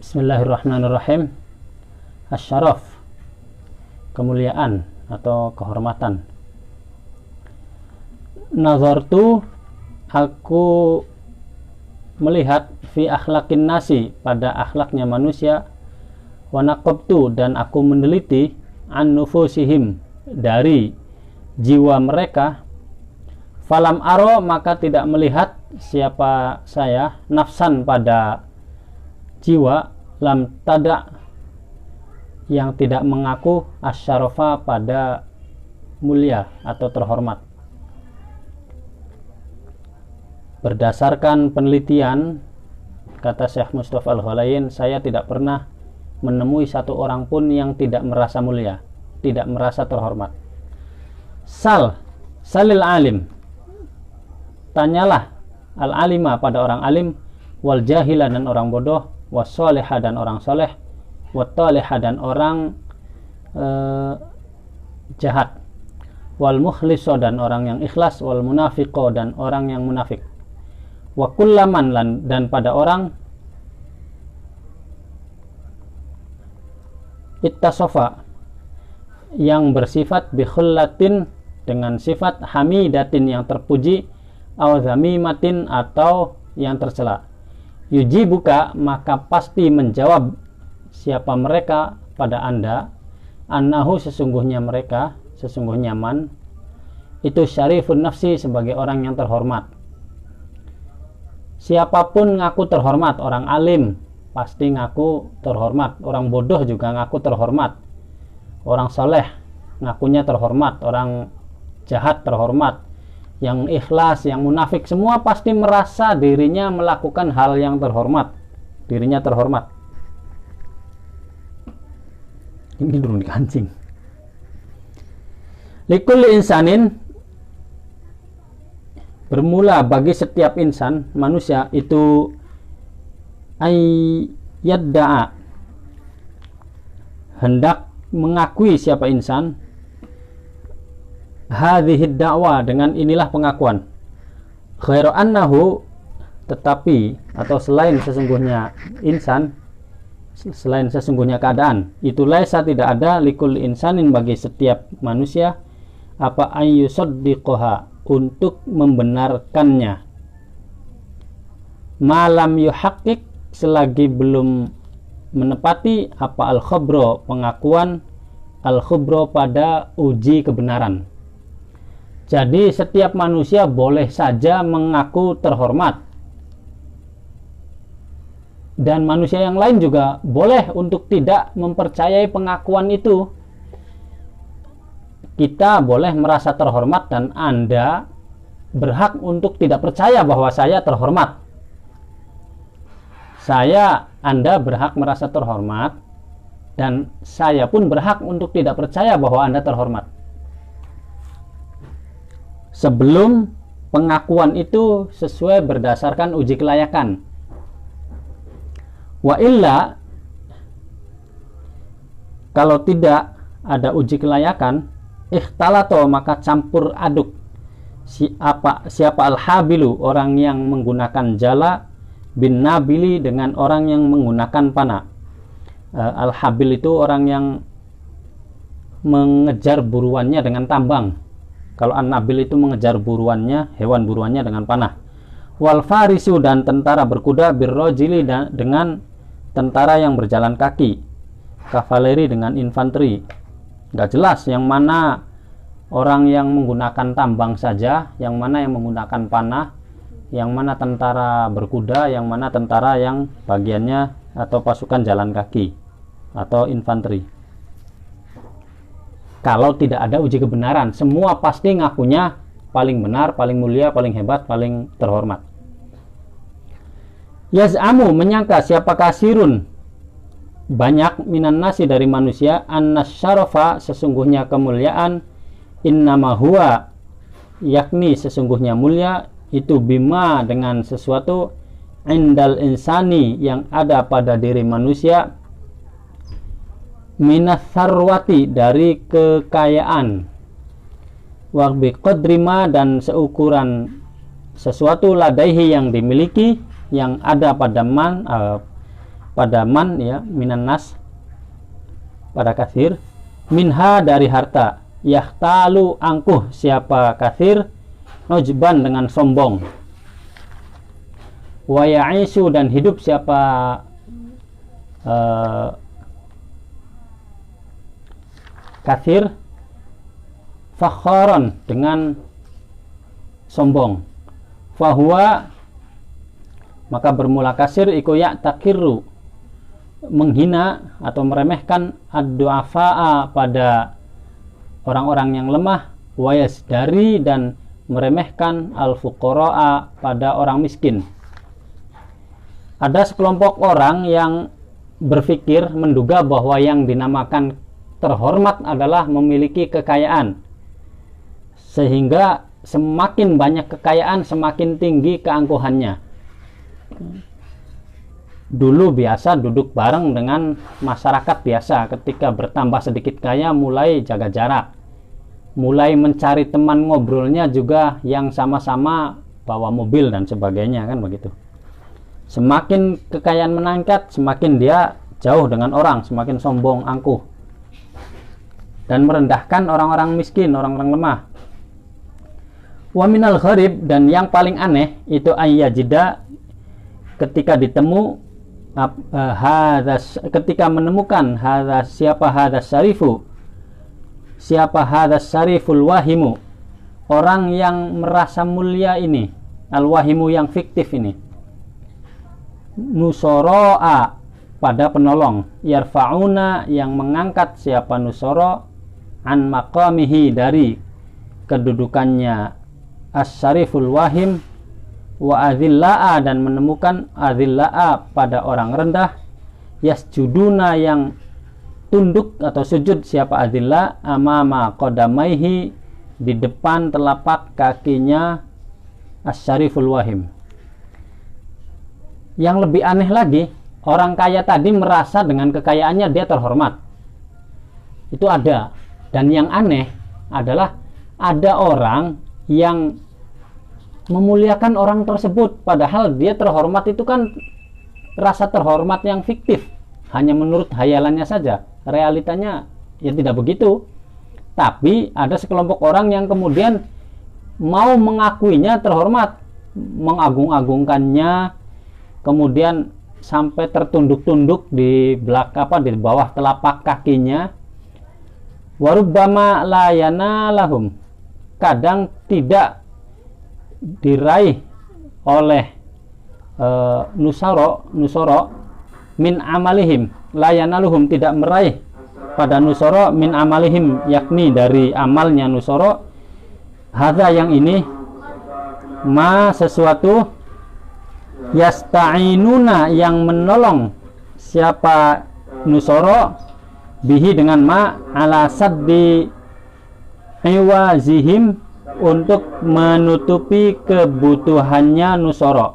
Bismillahirrahmanirrahim. Asyaraf, kemuliaan atau kehormatan. Nazartu, aku melihat fi akhlaqin nasi, pada akhlaknya manusia, wa naqabtu, dan aku meneliti an nufusihim, dari jiwa mereka. Falam aro, maka tidak melihat siapa saya, nafsan, pada jiwa, lam tada, yang tidak mengaku, asyarafa, pada mulia atau terhormat. Berdasarkan penelitian, kata Syekh Mustafa Al-Ghalayin, saya tidak pernah menemui satu orang pun yang tidak merasa mulia, tidak merasa terhormat. Salil alim, tanyalah al-alima, pada orang alim, wal jahila, dan orang bodoh, was soleha, dan orang soleh, wat taleha, dan orang jahat, wal mukhliso, dan orang yang ikhlas, wal munafiqo, dan orang yang munafik, wa kullaman, dan pada orang ittasofa, yang bersifat bikhullatin, dengan sifat hamidatin, yang terpuji, aw zamimatin, atau yang tercela. Yujibuka, maka pasti menjawab siapa mereka pada Anda, annahu, sesungguhnya mereka, sesungguhnya man, itu syarifun nafsi, sebagai orang yang terhormat. Siapapun ngaku terhormat, orang alim pasti ngaku terhormat, orang bodoh juga ngaku terhormat, orang soleh ngakunya terhormat, orang jahat terhormat, yang ikhlas, yang munafik, semua pasti merasa dirinya melakukan hal yang terhormat, dirinya terhormat. Ini durung dikancing. Likulli insanin, bermula bagi setiap insan, manusia itu, yadda'a, hendak mengakui siapa insan, hadhihi da'wa, dengan inilah pengakuan, khairu annahu, tetapi atau selain sesungguhnya insan, selain sesungguhnya keadaan, itu laisa, tidak ada, likul insanin, bagi setiap manusia, apa ayyusaddiqoha, untuk membenarkannya, malam yuhaqiq, selagi belum menepati, apa al-khobro, pengakuan, al-khobro, pada uji kebenaran. Jadi setiap manusia boleh saja mengaku terhormat, dan manusia yang lain juga boleh untuk tidak mempercayai pengakuan itu. Kita boleh merasa terhormat, dan Anda berhak untuk tidak percaya bahwa saya terhormat. Anda berhak merasa terhormat, dan saya pun berhak untuk tidak percaya bahwa Anda terhormat, sebelum pengakuan itu sesuai berdasarkan uji kelayakan. Wa illa, kalau tidak ada uji kelayakan, ikhtalato, maka campur aduk siapa al-habilu, orang yang menggunakan jala, bin nabili, dengan orang yang menggunakan panah. Al-habil itu orang yang mengejar buruannya dengan tambang. Kalau an-nabil itu mengejar buruannya, hewan buruannya, dengan panah. Wal farisu, dan tentara berkuda, birrojili, dengan tentara yang berjalan kaki, kavaleri, dengan infanteri. Gak jelas yang mana orang yang menggunakan tambang saja, yang mana yang menggunakan panah, yang mana tentara berkuda, yang mana tentara yang bagiannya atau pasukan jalan kaki atau infanteri. Kalau tidak ada uji kebenaran, semua pasti ngakunya paling benar, paling mulia, paling hebat, paling terhormat. Yaz'amu, menyangka, siapa kasirun, banyak, minan nasi, dari manusia, annasyarafa, sesungguhnya kemuliaan, innama huwa, yakni sesungguhnya mulia, itu bima, dengan sesuatu, indal insani, yang ada pada diri manusia, minas sarwati, dari kekayaan, wa biqadrima, dan seukuran sesuatu, ladaihi, yang dimiliki, yang ada pada man, pada man, ya, minan nas, pada kathir, minha dari harta, yahtalu angkuh siapa kathir, nujban dengan sombong, wa ya'isu dan hidup siapa kathir, fakharon dengan sombong, fahuwa maka bermula kasir iku ya takiru menghina atau meremehkan ad-du'afa'a pada orang-orang yang lemah, wayas dari dan meremehkan al-fuqara'a pada orang miskin. Ada sekelompok orang yang berpikir, menduga bahwa yang dinamakan terhormat adalah memiliki kekayaan, sehingga semakin banyak kekayaan semakin tinggi keangkuhannya. Dulu biasa duduk bareng dengan masyarakat biasa, ketika bertambah sedikit kaya mulai jaga jarak, mulai mencari teman ngobrolnya juga yang sama-sama bawa mobil dan sebagainya, kan begitu. Semakin kekayaan meningkat, semakin dia jauh dengan orang, semakin sombong, angkuh, dan merendahkan orang-orang miskin, orang-orang lemah. Wa minal gharib, dan yang paling aneh itu ayyajida, ketika ketika menemukan siapa hadas syariful wahimu, orang yang merasa mulia ini, al wahimu yang fiktif ini, nusoro'a pada penolong, yarfa'una yang mengangkat siapa nusoro an maqamihi dari kedudukannya as-syariful wahim, wa azilla'a dan menemukan azilla'a pada orang rendah, yasjuduna yang tunduk atau sujud siapa azilla amama qadamaihi di depan telapak kakinya as-syariful wahim. Yang lebih aneh lagi, orang kaya tadi merasa dengan kekayaannya dia terhormat. Itu ada. Dan yang aneh adalah ada orang yang memuliakan orang tersebut, padahal dia terhormat itu kan rasa terhormat yang fiktif, hanya menurut hayalannya saja, realitanya ya tidak begitu. Tapi ada sekelompok orang yang kemudian mau mengakuinya terhormat, mengagung-agungkannya, kemudian sampai tertunduk-tunduk di di bawah telapak kakinya. Warubbama layana lahum, kadang tidak diraih oleh nusoro min amalihim, layanaluhum tidak meraih pada nusoro min amalihim, yakni dari amalnya nusoro, hadza yang ini, ma sesuatu, yasta'inuna yang menolong siapa nusoro, bihi dengan ma, ala saddi iwazihim untuk menutupi kebutuhannya nusoro,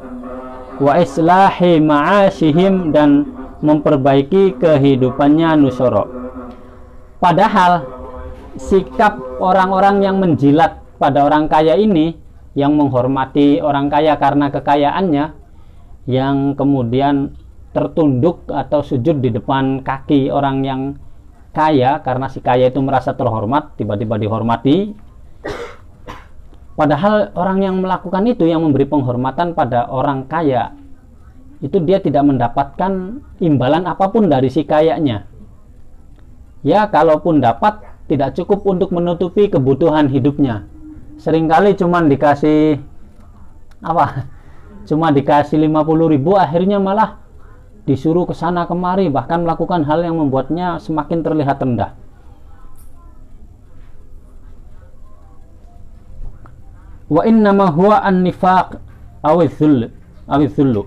wa islahi ma'ashihim dan memperbaiki kehidupannya nusoro. Padahal sikap orang-orang yang menjilat pada orang kaya ini, yang menghormati orang kaya karena kekayaannya, yang kemudian tertunduk atau sujud di depan kaki orang yang kaya karena si kaya itu merasa terhormat, tiba-tiba dihormati. Padahal orang yang melakukan itu, yang memberi penghormatan pada orang kaya, itu dia tidak mendapatkan imbalan apapun dari si kayanya. Ya, kalaupun dapat, tidak cukup untuk menutupi kebutuhan hidupnya. Seringkali cuma dikasih cuma dikasih 50.000, akhirnya malah disuruh ke sana kemari, bahkan melakukan hal yang membuatnya semakin terlihat rendah. Wa innama huwa an-nifaq awidh-dhullu.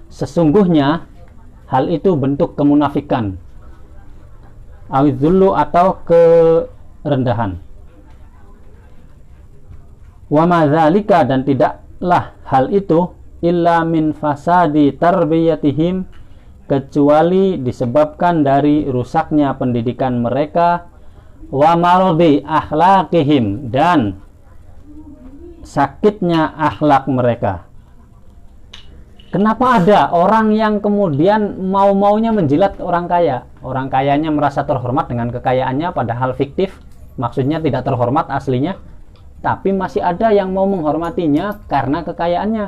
Sesungguhnya hal itu bentuk kemunafikan, awidh-dhullu atau kerendahan. Wa ma dzalika dan tidaklah hal itu illa min fasadi tarbiyatihim, kecuali disebabkan dari rusaknya pendidikan mereka, wa maradi akhlaqihim dan sakitnya akhlak mereka. Kenapa ada orang yang kemudian mau-maunya menjilat orang kaya? Orang kayanya merasa terhormat dengan kekayaannya, padahal fiktif, maksudnya tidak terhormat aslinya, tapi masih ada yang mau menghormatinya karena kekayaannya.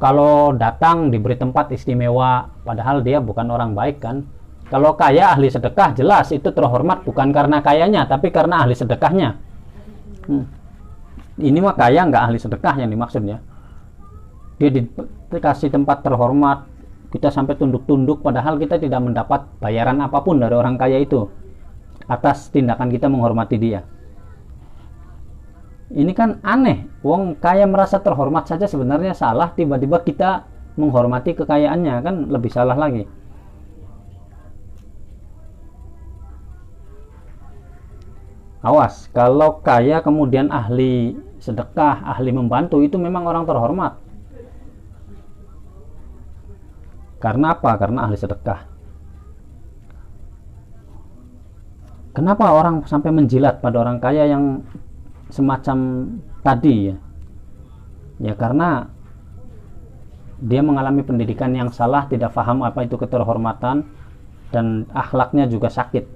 Kalau datang diberi tempat istimewa, padahal dia bukan orang baik kan. Kalau kaya ahli sedekah, jelas itu terhormat bukan karena kayanya, tapi karena ahli sedekahnya. Ini mah kaya nggak ahli sedekah yang dimaksudnya. Dia dikasih tempat terhormat, kita sampai tunduk-tunduk, padahal kita tidak mendapat bayaran apapun dari orang kaya itu atas tindakan kita menghormati dia. Ini kan aneh, wong kaya merasa terhormat saja sebenarnya salah, tiba-tiba kita menghormati kekayaannya, kan lebih salah lagi. Awas, kalau kaya kemudian ahli sedekah, ahli membantu, itu memang orang terhormat. Karena apa? Karena ahli sedekah. Kenapa orang sampai menjilat pada orang kaya yang semacam tadi ya? Ya karena dia mengalami pendidikan yang salah, tidak paham apa itu keterhormatan, dan akhlaknya juga sakit.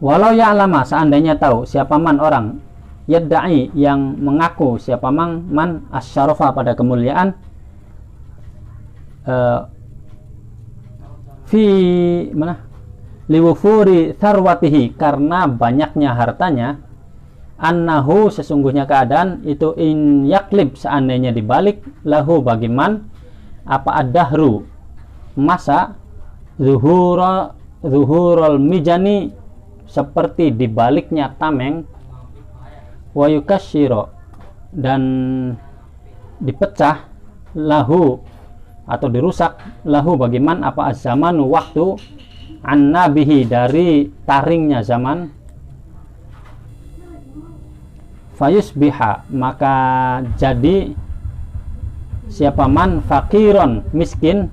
Walau ya'lama, seandainya tahu siapa man orang yadda'i yang mengaku, siapa man asyarafa pada kemuliaan, fi mana liwufuri tharwatihi, karena banyaknya hartanya, annahu sesungguhnya keadaan itu, in yaklib seandainya dibalik, lahu bagi man apa ad-dahru masa, zuhurul mijani seperti dibaliknya tameng, wa yukasyiro dan dipecah, lahu atau dirusak, lahu bagiman apa az-zamanu waktu, an nabihi dari taringnya zaman, fayusbiha maka jadi siapa man fakiron miskin,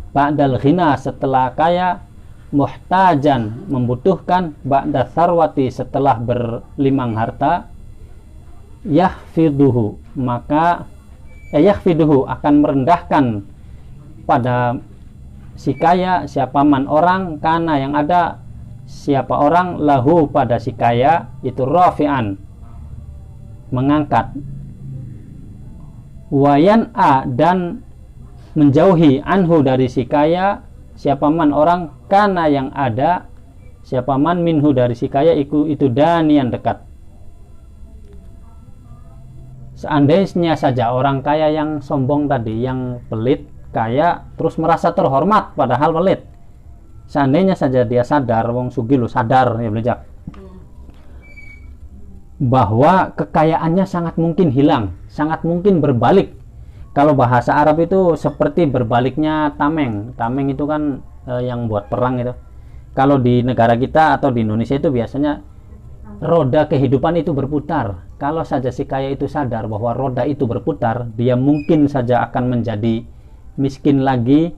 ba'dal ghina setelah kaya, muhtajan membutuhkan, ba'da sarwati setelah berlimang harta, yahfiduhu maka yahfiduhu akan merendahkan pada si kaya, siapa man orang, karena yang ada siapa orang, lahu pada si kaya itu rafi'an mengangkat, wayan'a dan menjauhi, anhu dari si kaya, siapa man orang, karena yang ada siapa man minhu dari si kaya itu danian dekat. Seandainya saja orang kaya yang sombong tadi, yang pelit, kaya terus merasa terhormat padahal pelit, seandainya saja dia sadar, wong sugih lo sadar ya belajar, bahwa kekayaannya sangat mungkin hilang, sangat mungkin berbalik. Kalau bahasa Arab itu seperti berbaliknya tameng. Tameng itu kan yang buat perang itu. Kalau di negara kita atau di Indonesia itu biasanya roda kehidupan itu berputar. Kalau saja si kaya itu sadar bahwa roda itu berputar, dia mungkin saja akan menjadi miskin lagi.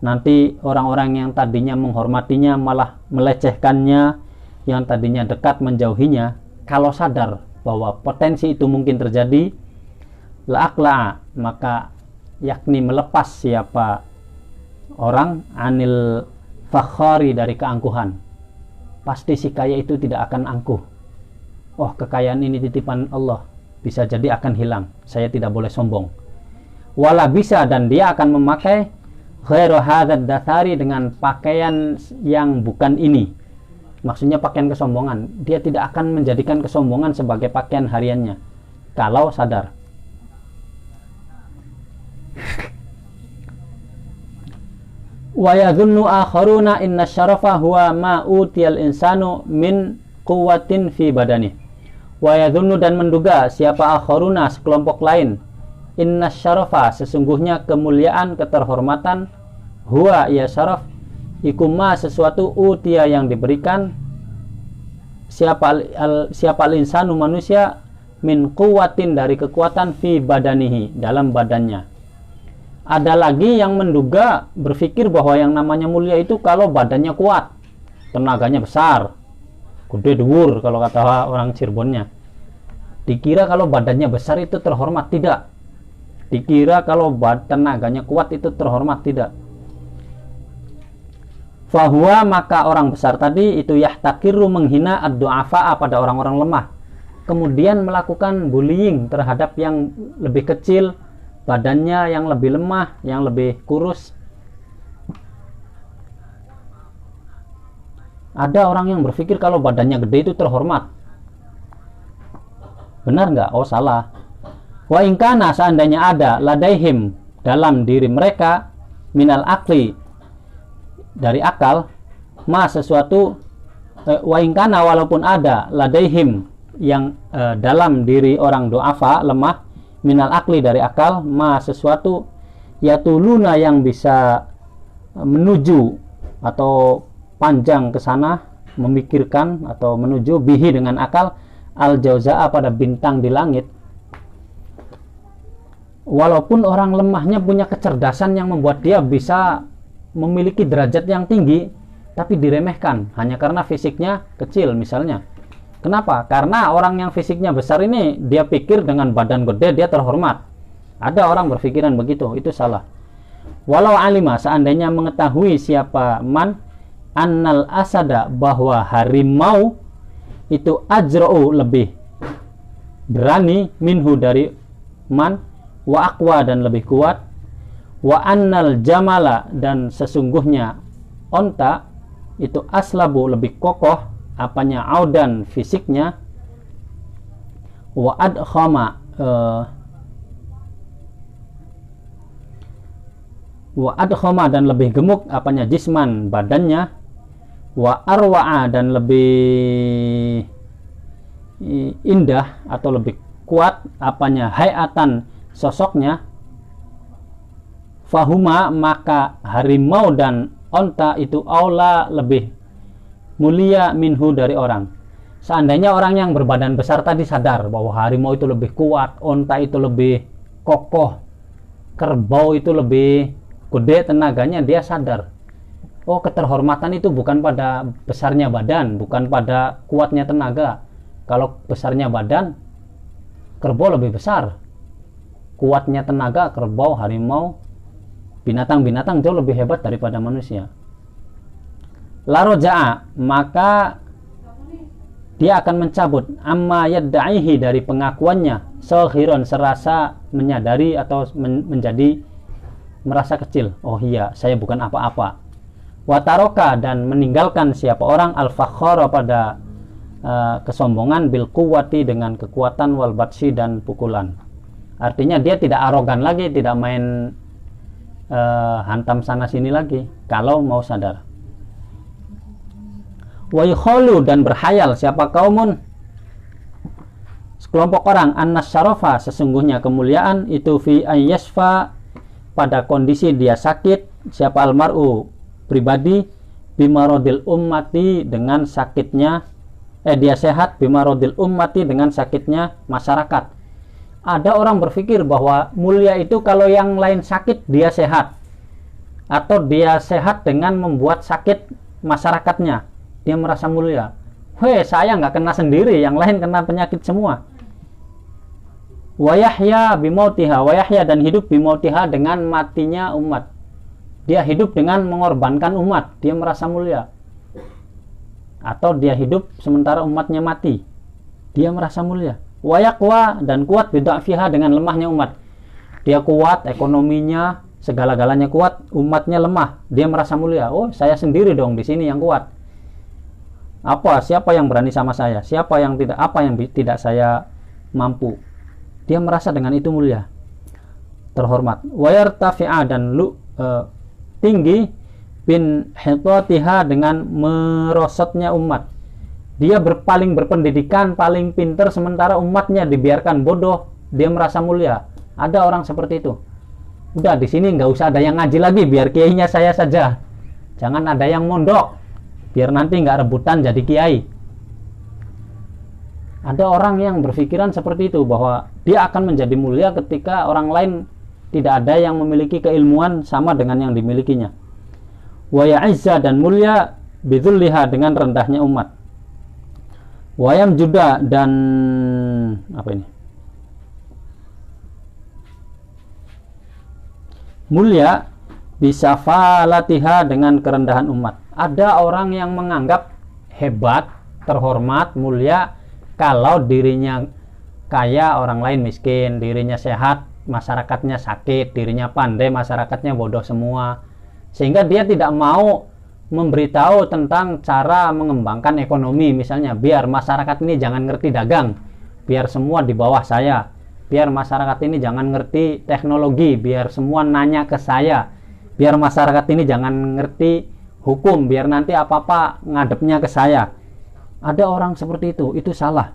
Nanti orang-orang yang tadinya menghormatinya malah melecehkannya, yang tadinya dekat menjauhinya. Kalau sadar bahwa potensi itu mungkin terjadi, la'akla maka yakni melepas siapa orang anil fakhari dari keangkuhan. Pasti si kaya itu tidak akan angkuh. Oh, kekayaan ini titipan Allah, bisa jadi akan hilang, saya tidak boleh sombong. Wala bisa, dan dia akan memakai ghairu hadzal dathari, dengan pakaian yang bukan ini. Maksudnya pakaian kesombongan. Dia tidak akan menjadikan kesombongan sebagai pakaian hariannya kalau sadar. Wa yadhunnu akharuna inna syarafa huwa ma utiyal insanu min quwwatin fi badani. Wa yadhunnu dan menduga siapa akharuna sekelompok lain, inna syarafa sesungguhnya kemuliaan, keterhormatan, huwa ya syaraf, ikuma sesuatu utia yang diberikan, siapa al-insanu manusia, min quwwatin dari kekuatan, fi badanihi dalam badannya. Ada lagi yang menduga, berpikir bahwa yang namanya mulia itu kalau badannya kuat, tenaganya besar, gede dhuwur kalau kata orang Cirebonnya. Dikira kalau badannya besar itu terhormat, tidak. Dikira kalau tenaganya kuat itu terhormat, tidak. Fahuwa, maka orang besar tadi itu yahtakiru, menghina ad-du'afa, pada orang-orang lemah. Kemudian melakukan bullying terhadap yang lebih kecil, badannya yang lebih lemah, yang lebih kurus. Ada orang yang berpikir kalau badannya gede itu terhormat. Benar nggak? Oh, salah. Wa ingkana, seandainya ada ladaihim, dalam diri mereka, minal akli, dari akal, ma, sesuatu, wa ingkana, walaupun ada ladaihim, yang dalam diri orang du'afa, lemah, minal akli, dari akal, ma, sesuatu, yatuluna, yang bisa menuju atau panjang ke sana, memikirkan atau menuju bihi, dengan akal, al-jauza'a, pada bintang di langit. Walaupun orang lemahnya punya kecerdasan yang membuat dia bisa memiliki derajat yang tinggi, tapi diremehkan hanya karena fisiknya kecil misalnya. Kenapa? Karena orang yang fisiknya besar ini, dia pikir dengan badan gede dia terhormat. Ada orang berpikiran begitu, itu salah. Walau alima, seandainya mengetahui siapa man, annal asada, bahwa harimau itu ajra'u, lebih berani, minhu, dari man, wa aqwa, dan lebih kuat, wa annal jamala, dan sesungguhnya onta itu aslabu, lebih kokoh, apanya, audan, fisiknya, wa adkhama, dan lebih gemuk, apanya, jisman, badannya, wa arwa'a, dan lebih indah atau lebih kuat, apanya, hayatan, sosoknya. Fahuma, maka harimau dan onta itu aula, lebih mulia, minhu, dari orang. Seandainya orang yang berbadan besar tadi sadar bahwa harimau itu lebih kuat, onta itu lebih kokoh, kerbau itu lebih gede tenaganya, dia sadar, oh, keterhormatan itu bukan pada besarnya badan, bukan pada kuatnya tenaga. Kalau besarnya badan, kerbau lebih besar. Kuatnya tenaga, kerbau, harimau, binatang-binatang jauh lebih hebat daripada manusia. Laroja'a, maka dia akan mencabut, amma yadda'ihi, dari pengakuannya, soghiron, serasa menyadari atau menjadi merasa kecil. Oh iya, saya bukan apa-apa. Wataroka, dan meninggalkan siapa orang, al-fakhara, pada kesombongan, bil quwwati, dengan kekuatan, wal batsi, dan pukulan. Artinya dia tidak arogan lagi, tidak main hantam sana sini lagi, kalau mau sadar. Wa yukholu, dan berhayal siapa kaumun, sekelompok orang, annas syarafa, sesungguhnya kemuliaan itu, fi ayyasfa, pada kondisi dia sakit, siapa almar'u, pribadi, bimarodil ummati, dengan sakitnya, dia sehat, bimarodil ummati, dengan sakitnya masyarakat. Ada orang berpikir bahwa mulia itu kalau yang lain sakit dia sehat, atau dia sehat dengan membuat sakit masyarakatnya, dia merasa mulia. Weh, saya nggak kena sendiri, yang lain kena penyakit semua. Wayahya bimautiha, wayahya, dan hidup bimautiha, dengan matinya umat. Dia hidup dengan mengorbankan umat, dia merasa mulia. Atau dia hidup sementara umatnya mati, dia merasa mulia. Wayaqwa, dan kuat, bid'afiha, dengan lemahnya umat. Dia kuat, ekonominya, segala-galanya kuat, umatnya lemah, dia merasa mulia. Oh, saya sendiri dong di sini yang kuat. Siapa yang berani sama saya? Siapa yang tidak, apa yang tidak saya mampu? Dia merasa dengan itu mulia, terhormat. Wayartafi'a, dan tinggi, bin hitatiha, dengan merosotnya umat. Dia paling berpendidikan, paling pinter, sementara umatnya dibiarkan bodoh, dia merasa mulia. Ada orang seperti itu. Udah, di sini nggak usah ada yang ngaji lagi, biar kiainya saya saja. Jangan ada yang mondok, biar nanti nggak rebutan jadi kiai. Ada orang yang berpikiran seperti itu, bahwa dia akan menjadi mulia ketika orang lain tidak ada yang memiliki keilmuan sama dengan yang dimilikinya. Wa ya'izza, dan mulia, bidzulliha, dengan rendahnya umat. Wayam juda dan apa ini? Mulia bisa falatiha dengan kerendahan umat. Ada orang yang menganggap hebat, terhormat, mulia kalau dirinya kaya, orang lain miskin, dirinya sehat, masyarakatnya sakit, dirinya pandai, masyarakatnya bodoh semua. Sehingga dia tidak mau memberitahu tentang cara mengembangkan ekonomi, misalnya biar masyarakat ini jangan ngerti dagang, biar semua di bawah saya, biar masyarakat ini jangan ngerti teknologi, biar semua nanya ke saya, biar masyarakat ini jangan ngerti hukum, biar nanti apa-apa ngadepnya ke saya. Ada orang seperti itu salah.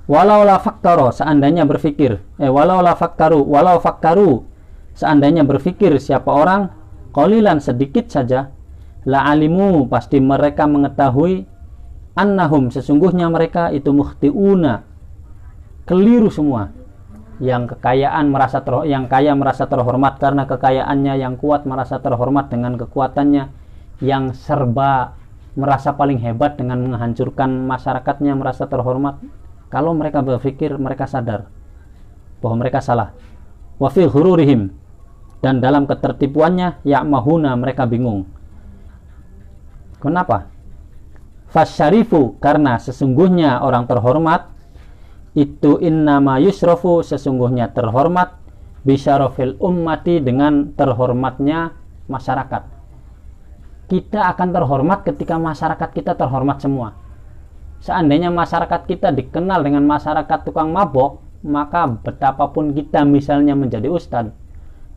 Walau la fakkaru, seandainya berpikir, walau fakkaru, seandainya berpikir siapa orang qalilan sedikit saja, la alimu pasti mereka mengetahui, annahum sesungguhnya mereka itu mukhtiuna, keliru semua. Yang kekayaan yang kaya merasa terhormat karena kekayaannya, yang kuat merasa terhormat dengan kekuatannya, yang serba merasa paling hebat dengan menghancurkan masyarakatnya merasa terhormat. Kalau mereka berpikir, mereka sadar bahwa mereka salah. Wa fi ghururihim, dan dalam ketertipuannya, ya'mahuna, mereka bingung. Kenapa? Fasyarifu, karena sesungguhnya orang terhormat itu innama yusrafu, sesungguhnya terhormat bisyarafil ummati, dengan terhormatnya masyarakat. Kita akan terhormat ketika masyarakat kita terhormat semua. Seandainya masyarakat kita dikenal dengan masyarakat tukang mabok, maka betapapun kita misalnya menjadi ustadz,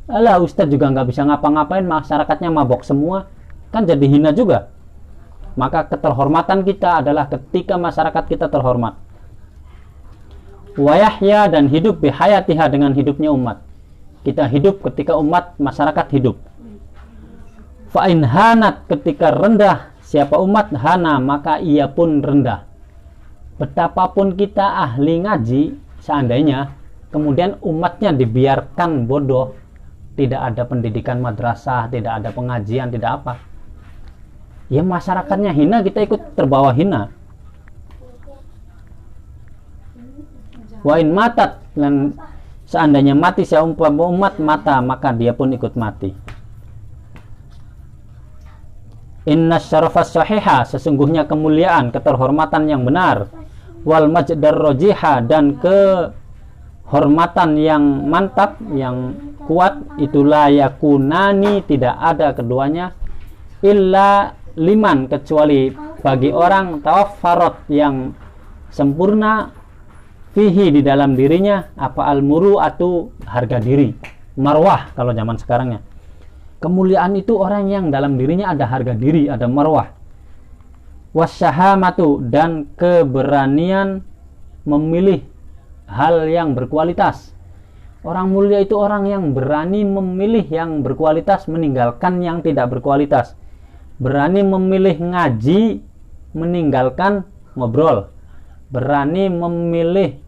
ustadz juga nggak bisa ngapa-ngapain, masyarakatnya mabok semua, kan jadi hina juga. Maka keterhormatan kita adalah ketika masyarakat kita terhormat. Wayahya, dan hidup bihayatiha, dengan hidupnya umat. Kita hidup ketika umat masyarakat hidup. Fa'in hanat, ketika rendah siapa umat, hana, maka ia pun rendah. Betapapun kita ahli ngaji, seandainya kemudian umatnya dibiarkan bodoh, tidak ada pendidikan madrasah, tidak ada pengajian, tidak apa, ya masyarakatnya hina, kita ikut terbawa hina. Wa in matat, dan seandainya mati seumpama umat mata, maka dia pun ikut mati. Inna syarafas sahiha, sesungguhnya kemuliaan, keterhormatan yang benar, wal majdar rojiha, dan kehormatan yang mantap, yang kuat, itulah yakunani, tidak ada keduanya, illa liman, kecuali bagi orang tawaffarat, yang sempurna, fihi, di dalam dirinya, apa almuru, atau harga diri, marwah kalau zaman sekarangnya. Kemuliaan itu orang yang dalam dirinya ada harga diri, ada marwah. Wasyahamatu, dan keberanian memilih hal yang berkualitas. Orang mulia itu orang yang berani memilih yang berkualitas, meninggalkan yang tidak berkualitas. Berani memilih ngaji, meninggalkan ngobrol. Berani memilih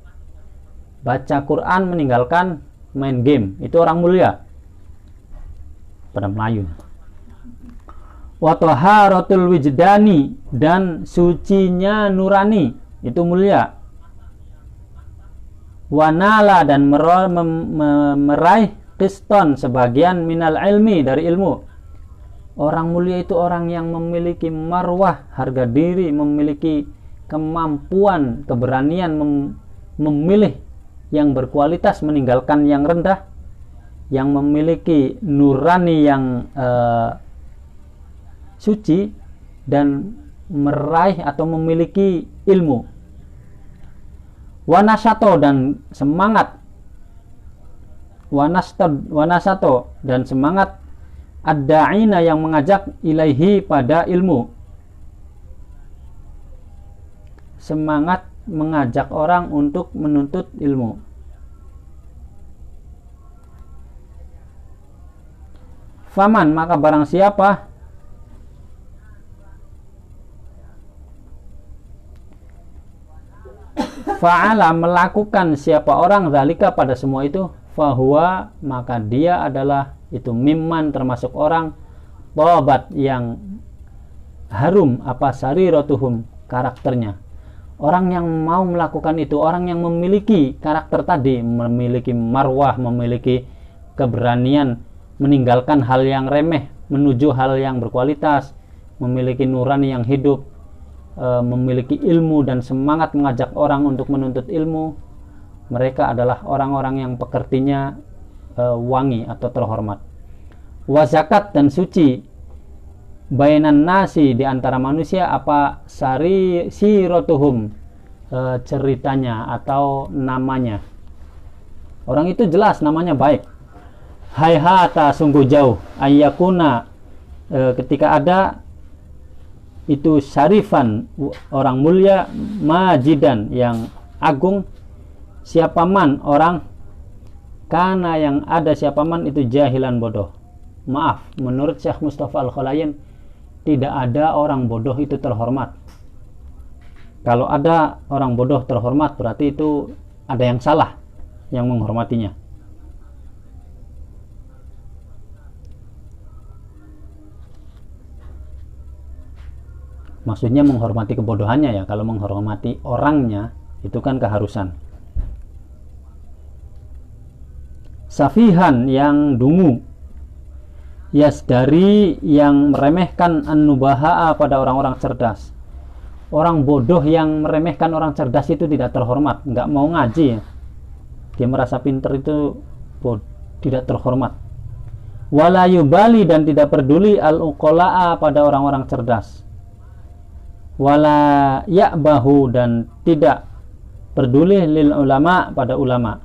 baca Quran, meninggalkan main game. Itu orang mulia pada Melayu. Wa taharatul wijdani, dan sucinya nurani, itu mulia. Wanala, dan meraih qiston, sebagian minal ilmi, dari ilmu. Orang mulia itu orang yang memiliki marwah, harga diri, memiliki kemampuan, keberanian memilih yang berkualitas, meninggalkan yang rendah, yang memiliki nurani yang suci, dan meraih atau memiliki ilmu. Wanasato, dan semangat, wanasato, dan semangat, ad-da'ina, yang mengajak ilaihi, pada ilmu. Semangat mengajak orang untuk menuntut ilmu. Faman, maka barang siapa fa'ala, melakukan siapa orang zalika, pada semua itu, fahuwa, maka dia adalah itu mimman, termasuk orang tobat, yang harum apa sariratuhum, karakternya. Orang yang mau melakukan itu, orang yang memiliki karakter tadi, memiliki marwah, memiliki keberanian meninggalkan hal yang remeh menuju hal yang berkualitas, memiliki nurani yang hidup, memiliki ilmu dan semangat mengajak orang untuk menuntut ilmu. Mereka adalah orang-orang yang pekertinya wangi atau terhormat. Wa zakat dan suci bainan nasi, di antara manusia, apa siratuhum, ceritanya atau namanya. Orang itu jelas namanya baik. Hayhata, sungguh jauh, ayyakuna, ketika ada itu syarifan, orang mulia, majidan, yang agung, siapaman orang, karena yang ada siapaman itu jahilan, bodoh. Maaf, menurut Syekh Mustafa Al-Khalayan, tidak ada orang bodoh itu terhormat. Kalau ada orang bodoh terhormat, berarti itu ada yang salah yang menghormatinya. Maksudnya menghormati kebodohannya ya. Kalau menghormati orangnya itu kan keharusan. Safihan, yang dungu. Yasdari, yang meremehkan an-nubaha'a, pada orang-orang cerdas. Orang bodoh yang meremehkan orang cerdas itu tidak terhormat, nggak mau ngaji. Dia merasa pintar itu tidak terhormat. Wala yubali, dan tidak peduli al-uqala'a, pada orang-orang cerdas. Wala ya'bahu, dan tidak peduli lil ulama, pada ulama.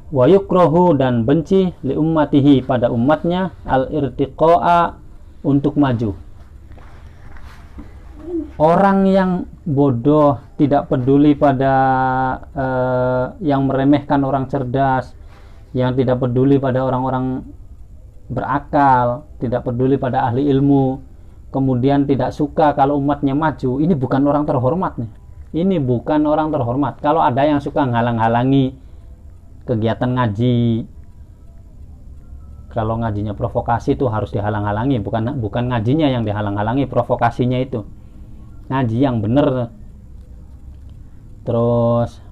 Wa yukrahu, dan benci li ummatihi, pada umatnya, al-irtiqa'a, untuk maju. Orang yang bodoh, tidak peduli pada yang meremehkan orang cerdas, yang tidak peduli pada orang-orang berakal, tidak peduli pada ahli ilmu, kemudian tidak suka kalau umatnya maju, ini bukan orang terhormat nih. Ini bukan orang terhormat. Kalau ada yang suka ngalang-halangi kegiatan ngaji, kalau ngajinya provokasi itu harus dihalang-halangi, bukan ngajinya yang dihalang-halangi, provokasinya itu. Ngaji yang benar. Terus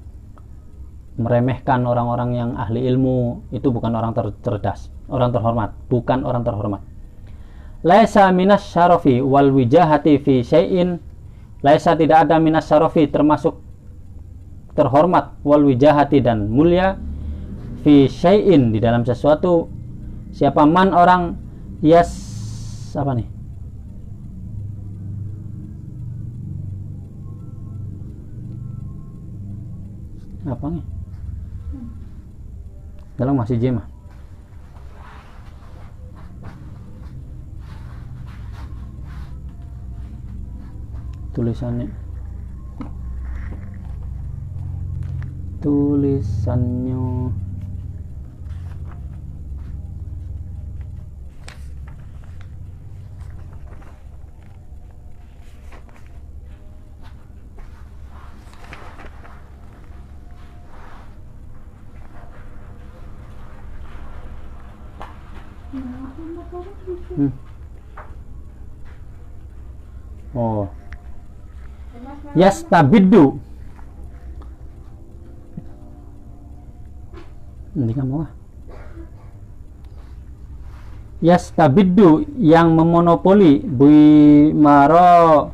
meremehkan orang-orang yang ahli ilmu, itu bukan orang cerdas, orang terhormat, bukan orang terhormat. Laisa minas syarafi wal wijahati fi syai'in, laisa, tidak ada minas syarafi, termasuk terhormat, wal wijahati, dan mulia, fi syai'in, di dalam sesuatu, siapa man orang apa nih, apa nih, dalam masih jema tulisannya oh, yastabiddu, ini kamu yastabiddu, yang memonopoli, bimaro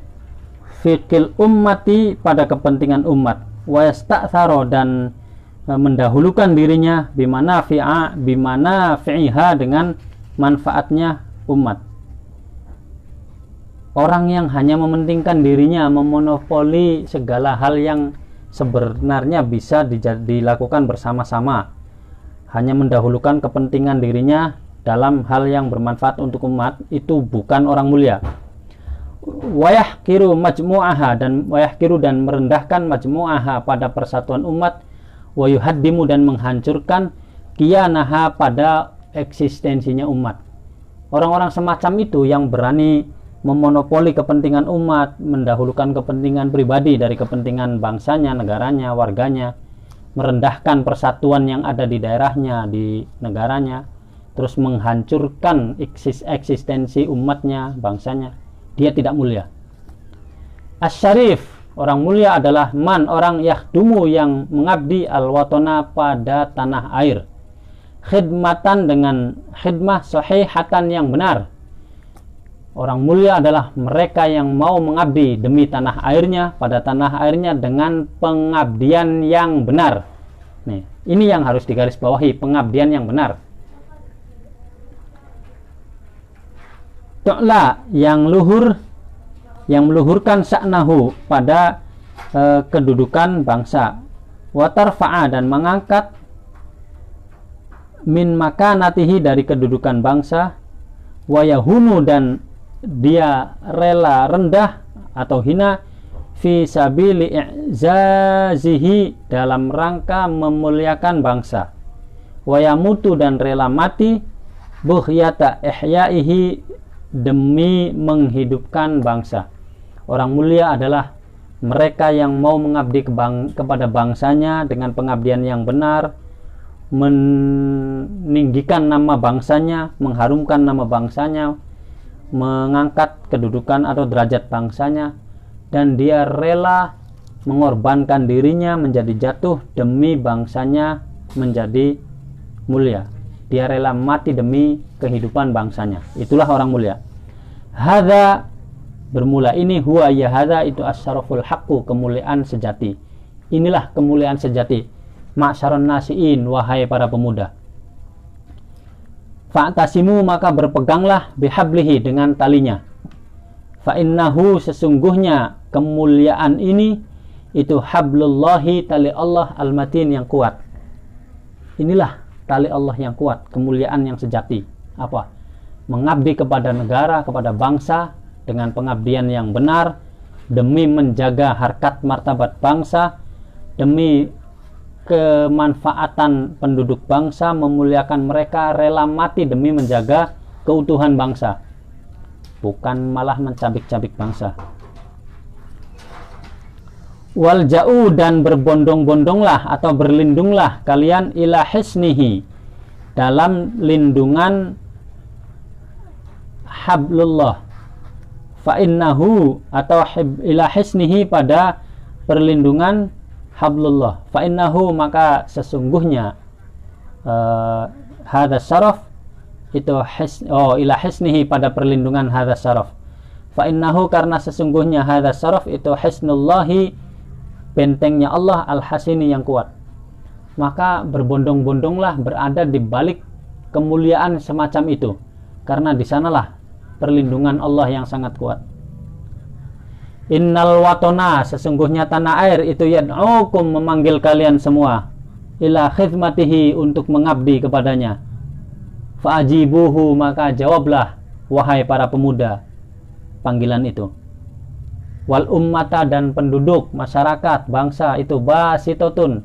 fikil ummati, pada kepentingan umat, wa yasta'tharo, dan mendahulukan dirinya, bimana fi'iha, dengan manfaatnya umat. Orang yang hanya mementingkan dirinya, memonopoli segala hal yang sebenarnya bisa dilakukan bersama-sama, hanya mendahulukan kepentingan dirinya dalam hal yang bermanfaat untuk umat, itu bukan orang mulia. Wayahkiru majmu'aha, dan merendahkan majmu'aha, pada persatuan umat, wayuhaddimu, dan menghancurkan kiyanaha, pada eksistensinya umat. Orang-orang semacam itu yang berani memonopoli kepentingan umat, mendahulukan kepentingan pribadi dari kepentingan bangsanya, negaranya, warganya, merendahkan persatuan yang ada di daerahnya, di negaranya, terus menghancurkan eksistensi umatnya, bangsanya, dia tidak mulia. Asy-syarif, orang mulia adalah man, orang yakhdumu yang mengabdi al-watana pada tanah air. Khidmatan dengan khidmah sahihatan yang benar. Orang mulia adalah mereka yang mau mengabdi demi tanah airnya, pada tanah airnya dengan pengabdian yang benar. Nih, ini yang harus digarisbawahi, pengabdian yang benar. Tu'la, yang luhur, yang meluhurkan sa'nahu pada kedudukan bangsa. Watarfa'a, dan mengangkat min makanatihi, dari kedudukan bangsa. Wayahunu, dan dia rela rendah atau hina fi sabili i'zazihi, dalam rangka memuliakan bangsa. Wayamutu, dan rela mati bughyata ihyaihi, demi menghidupkan bangsa. Orang mulia adalah mereka yang mau mengabdi kepada bangsanya dengan pengabdian yang benar, meninggikan nama bangsanya, mengharumkan nama bangsanya, mengangkat kedudukan atau derajat bangsanya, dan dia rela mengorbankan dirinya menjadi jatuh demi bangsanya menjadi mulia. Dia rela mati demi kehidupan bangsanya. Itulah orang mulia. Hadza, bermula ini, huwa ya hadza, itu asyaraful haqqu, kemuliaan sejati. Inilah kemuliaan sejati. Ma'syarun nasiin, wahai para pemuda. Fa'tasimu, maka berpeganglah bihablihi, dengan talinya. Fa'innahu, sesungguhnya kemuliaan ini itu hablullahi, tali Allah al-matin, yang kuat. Inilah tali Allah yang kuat, kemuliaan yang sejati. Apa? Mengabdi kepada negara, kepada bangsa dengan pengabdian yang benar, demi menjaga harkat martabat bangsa, demi kemanfaatan penduduk bangsa, memuliakan mereka, rela mati demi menjaga keutuhan bangsa, bukan malah mencabik-cabik bangsa. Wal ja'u, dan berbondong-bondonglah atau berlindunglah kalian ila hisnihi, dalam lindungan hablullah. Fa innahu, atau ila hisnihi, pada perlindungan hablullah. Fa innahu, maka sesungguhnya hadza syaraf itu ila hisnihi, pada perlindungan hadza syaraf. Fa innahu, karena sesungguhnya hadza syaraf itu hisnullahi, bentengnya Allah al-hasini, yang kuat. Maka berbondong-bondonglah berada di balik kemuliaan semacam itu, karena di sanalah perlindungan Allah yang sangat kuat. Innal watona, sesungguhnya tanah air itu yad'ukum, memanggil kalian semua, ila khidmatihi, untuk mengabdi kepadanya. Fa'ajibuhu, maka jawablah wahai para pemuda panggilan itu. Wal ummata, dan penduduk masyarakat bangsa itu basitotun,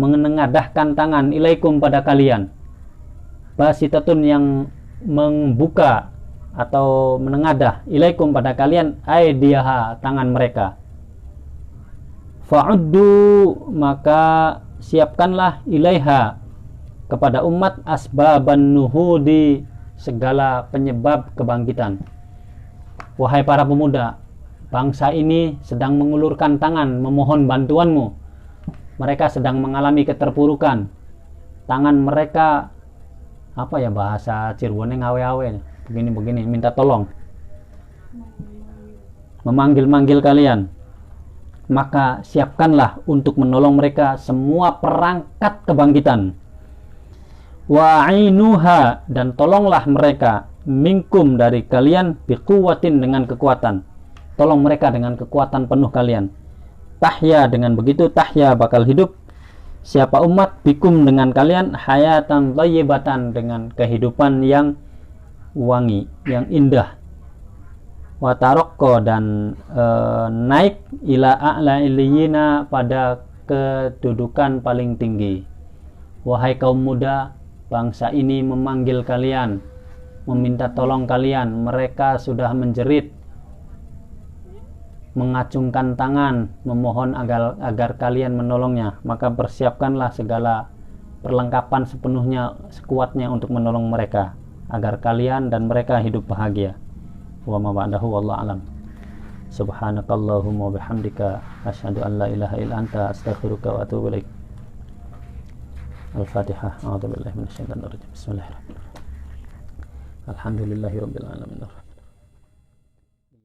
menengadahkan tangan, ilaikum, pada kalian. Basitotun, yang membuka atau menengadah, ilaikum, pada kalian, aidiaha, tangan mereka. Fa'uddu, maka siapkanlah, ilaiha, kepada umat, asbaban nuhudi, segala penyebab kebangkitan. Wahai para pemuda, bangsa ini sedang mengulurkan tangan memohon bantuanmu. Mereka sedang mengalami keterpurukan. Tangan mereka, apa ya bahasa Cirebonnya, ngawe-awe, begini-begini, minta tolong, memanggil-manggil kalian. Maka siapkanlah untuk menolong mereka semua perangkat kebangkitan. Wa'inuha, dan tolonglah mereka, minkum, dari kalian, biquwatin, dengan kekuatan. Tolong mereka dengan kekuatan penuh kalian. Tahya, dengan begitu tahya, bakal hidup siapa umat, bikum, dengan kalian, hayatan thayyibatan, dengan kehidupan yang wangi, yang indah. Watarokko, dan naik ila a'la illiyina, pada kedudukan paling tinggi. Wahai kaum muda, bangsa ini memanggil kalian, meminta tolong kalian. Mereka sudah menjerit, mengacungkan tangan, memohon agar kalian menolongnya. Maka persiapkanlah segala perlengkapan sepenuhnya, sekuatnya, untuk menolong mereka, agar kalian dan mereka hidup bahagia. Wa ma ba'dahu wallahu alam. Subhanakallahumma wa bihamdika asyhadu an la ilaha illa anta astaghfiruka wa atubu ilaik. Al-Fatihah. A'udzubillahi minasyaitonir rajim. Bismillahirrahmanirrahim. Alhamdulillahirabbil alamin.